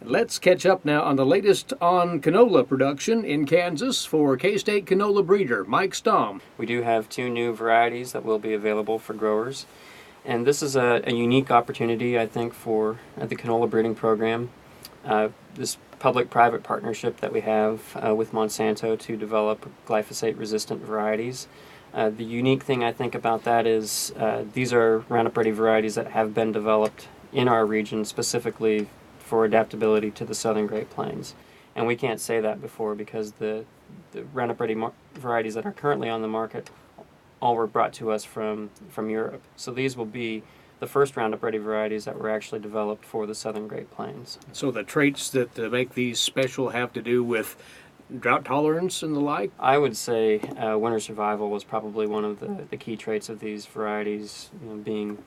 Let's catch up now on the latest on canola production in Kansas for K-State canola breeder, Mike Stamm. We do have 2 new varieties that will be available for growers. And this is a unique opportunity, I think, for the canola breeding program. This public-private partnership that we have with Monsanto to develop glyphosate-resistant varieties. The unique thing I think about that is these are Roundup Ready varieties that have been developed in our region specifically for adaptability to the southern Great Plains. And we can't say that before because the Roundup Ready varieties that are currently on the market all were brought to us from Europe. So these will be the first Roundup Ready varieties that were actually developed for the southern Great Plains. So the traits that make these special have to do with drought tolerance and the like? I would say winter survival was probably one of the key traits of these varieties, being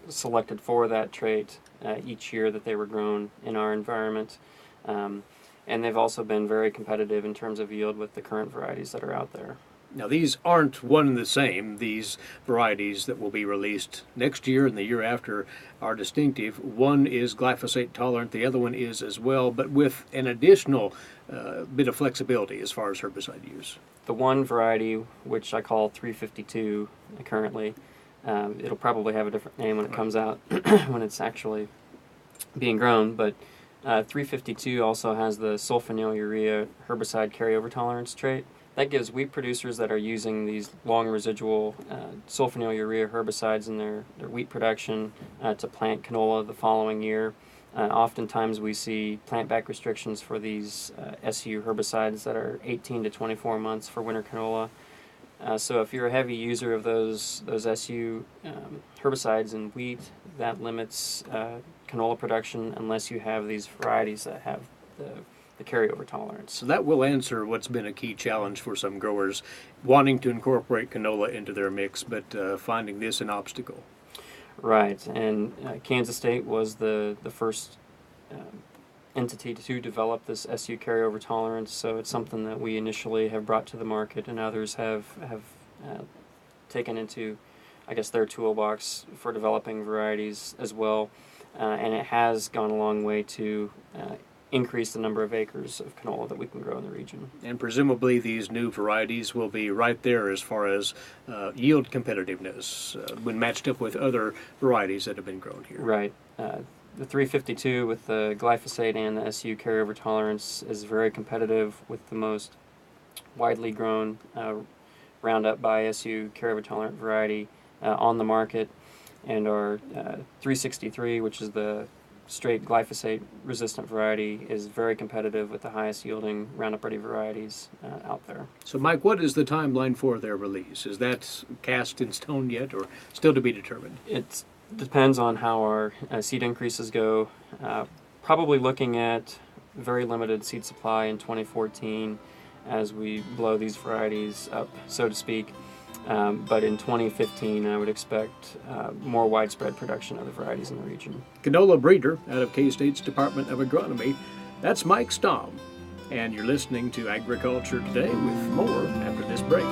selected for that trait each year that they were grown in our environment. And they've also been very competitive in terms of yield with the current varieties that are out there. Now, these aren't one and the same. These varieties that will be released next year and the year after are distinctive. One is glyphosate tolerant, the other one is as well, but with an additional bit of flexibility as far as herbicide use. The one variety, which I call 352 currently, it'll probably have a different name when it comes out, when it's actually being grown, but 352 also has the sulfonylurea herbicide carryover tolerance trait. That gives wheat producers that are using these long residual sulfonylurea herbicides in their wheat production to plant canola the following year. Oftentimes we see plant back restrictions for these SU herbicides that are 18 to 24 months for winter canola. So if you're a heavy user of those SU herbicides in wheat, that limits canola production unless you have these varieties that have the carryover tolerance. So that will answer what's been a key challenge for some growers wanting to incorporate canola into their mix, but finding this an obstacle. Right, and Kansas State was the first entity to develop this SU carryover tolerance, so it's something that we initially have brought to the market and others have taken into, I guess, their toolbox for developing varieties as well, and it has gone a long way to increase the number of acres of canola that we can grow in the region. And presumably these new varieties will be right there as far as yield competitiveness when matched up with other varieties that have been grown here. Right. The 352 with the glyphosate and the SU carryover tolerance is very competitive with the most widely grown Roundup by SU carryover tolerant variety on the market, and our 363, which is the straight glyphosate resistant variety, is very competitive with the highest yielding Roundup Ready varieties out there. So Mike, what is the timeline for their release? Is that cast in stone yet or still to be determined? It depends on how our seed increases go. Probably looking at very limited seed supply in 2014 as we blow these varieties up, so to speak. But in 2015, I would expect more widespread production of the varieties in the region. Canola breeder out of K-State's Department of Agronomy. That's Mike Stamm. And you're listening to Agriculture Today with more after this break.